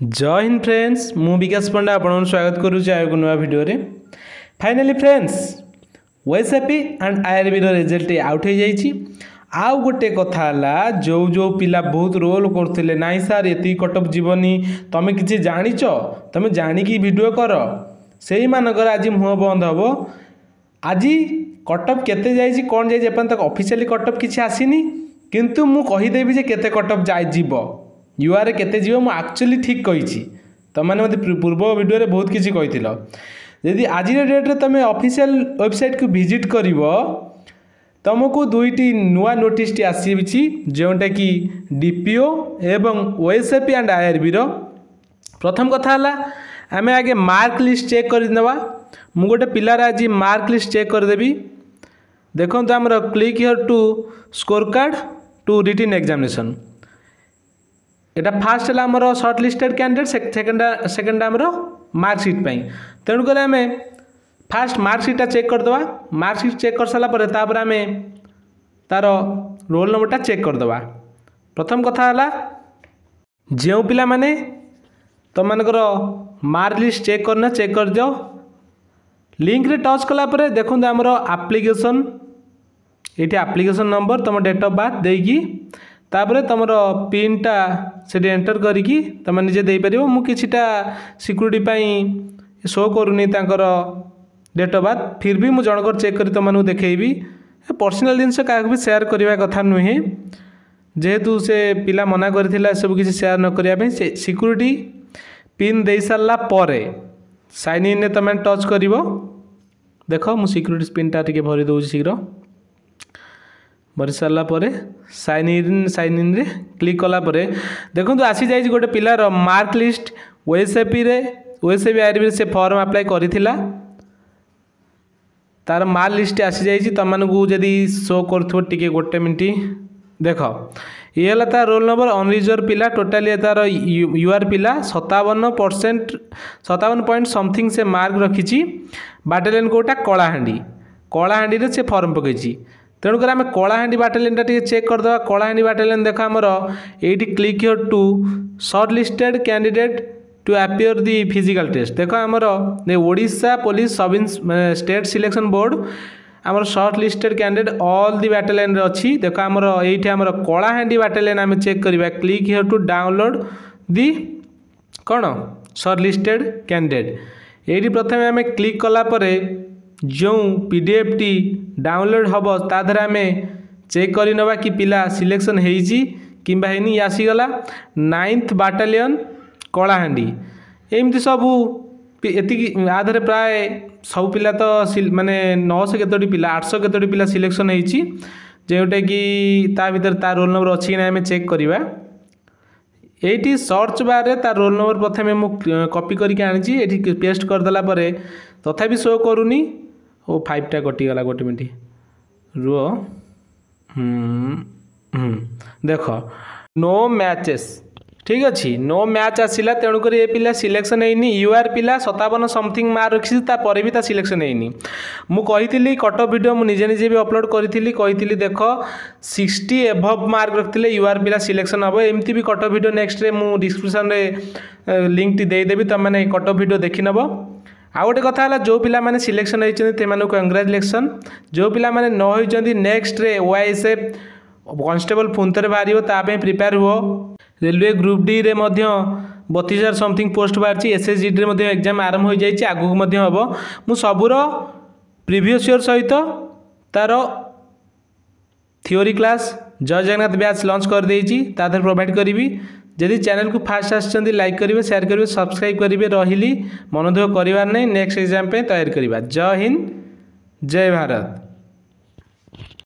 जय हिंद फ्रेंड्स मु विकास पंडा आपन स्वागत करुच्ची आयो नुआ वीडियो रे। Finally friends OSAP and IRB result out हो जाइए। आउ गोटे कथा जो जो पिला बहुत रोल करते नाई सार ये कटअप जीवनी तुम किसी जाच तुम जाणिकी वीडियो कर से मानकर आज मुह बंद हम। आज कटअप केते जाइए कौन जाइए तक ऑफिशियली कटअप किसी आसीनी किंतु मु कहीदेवी जे केते कटअप जाइब यूआर केते जीव मु एक्चुअली ठीक कही तुमने मत पूर्व वीडियो बहुत किसी कही यदि आज डेट्रे तुम ऑफिशियल वेबसाइट को विजिट कर तुमको दुईटी नुआ नोटिस टी आसी जोटा कि डीपीओ एवं ओएसएपी एंड आईआरबी प्रथम कथा आम आगे मार्क लिस्ट चेक करदे। मु गोटे पिलार आज मार्क लिस्ट चेक करदेवी। देखो आमर click here to score card to written examination एटा फास्ट है आमर सर्ट लिस्टेड कैंडिडेट सेकेंड आमर मार्कसीट तेणुक आम फास्ट मार्कसीटा चेक करदे। मार्कसीट चेक कर सारापर आम तार रोल नंबरटा चेक करदे। प्रथम कथा जो पिला माने तुम मानकर मार्क लिस्ट चेक करना चेक कर दियो। लिंक रे टच कलापर देखो आमर आप्लिकेसन ये आप्लिकेसन नंबर तुम डेट ऑफ बर्थ देकी तापर तुम पिनटा से एंटर करिकी तुम निजे दे पार। मुझा सिक्यूरीटी शो करूनी डेट ऑफ बर्थ फिर भी मुझे जनकर चेक कर तुमको देखी पर्सनाल जिनस क्या भी सेयार करने कथा नुहे जेहेतु से पिला मना कर सब किसी सेयार न करने से सिक्यूरीटी पिन दे सारा पर साइन इन तुम टच कर देख मु सिक्यूरीटी पिनटा टी भरी दूसरी शीघ्र भरी सारापर साइन इन रे क्लिक कलापर देखो आसी जाइए गोटे पिलार मार्क लिस्ट ओएसएपी आईआरबी से फॉर्म अप्लाई करिथिला तार मार्क लिस्ट आसी जाइए। तुमको जदि शो कर टे गोटे मिनट देख ये तार रोल नंबर अनरिजर्व पिला टोटाली तार यूआर पिला 57% 57 पॉइंट समथिंग से मार्क रखी। बाटालियन कोटा कलाहांडी से फॉर्म पकई तेणुक आम कलाहांडी बाटालियन टे चेक करदे। कलाहांडी बाटालियन देख आमर ये click here to shortlisted candidate to appear the physical test देख आमर Odisha Police Sub State Selection Board आमर shortlisted candidate all the battalion अच्छी देख आमर ये आमर कलाहांडी बाटालियन आम चेक करवा। Click here to download the कौन सर्ट लिस्टेड कैंडिडेट ये प्रथम आम क्लिक कलापर जो पीडीएफ टी डाउनलोड हम तादर आम चेक कर नवा कि पिला सिलेक्शन होती कि आसीगला 9th बाटालियन कलाहांडी एमती सबू ये आधे प्राय सब पिला तो माने 900 केतोटी पिला 800 केतोटी पिला सिलेक्शन होती जोटा कि ता भीतर तार रोल नंबर अच्छी कि आम चेक करवा। ये सर्च बार तार रोल नंबर प्रथम मुझे कॉपी करके आनी पेस्ट करदेला तथापि शो करूनी ओ 5टा कटिगला गोटे मिनट रुह देख नो मैचेस ठीक अच्छे नो मैच आसला तेणुक ये पिला सिलेक्शन होनी। यूआर पिला 57 समथिंग मार्क रखी तापर भी सिलेक्शन होनी। मुझे कटअप वीडियो मुझे निजे भी अपलोड करी देख 60 एभव मार्क रखते यूआर पिला सिलेक्शन हम। एमती भी कटअप वीडियो नेक्स्ट रे मु डिस्क्रिप्शन रे लिंक टी देदेवी तुम मैंने कटअप वीडियो देखी नब। आउ गोटे कथा जो पिला माने सिलेक्शन होती कंग्राचुलेसन जो पिला माने न होती नेक्स्ट रे ओआईएसएफ कॉन्स्टेबल पुनथरे बाहर प्रिपेयर हुओ। रेलवे ग्रुप डी रे 32,000 समथिंग पोस्ट बाहरी एसएसजी रे एग्जाम आरंभ हो जाए आगू हम मु सबूर प्रीवियस ईयर सहित तार थियोरी क्लास जय जगन्नाथ बैच लॉन्च कर देइछि तादर प्रोवाइड करी। जदि चैनल को फास्ट आसछन्ती लाइक करेंगे शेयर करेंगे सब्सक्राइब करेंगे रही मन दुख करार नहीं नेक्स्ट एग्जाम पे तैयारी करवा। जय हिंद जय भारत।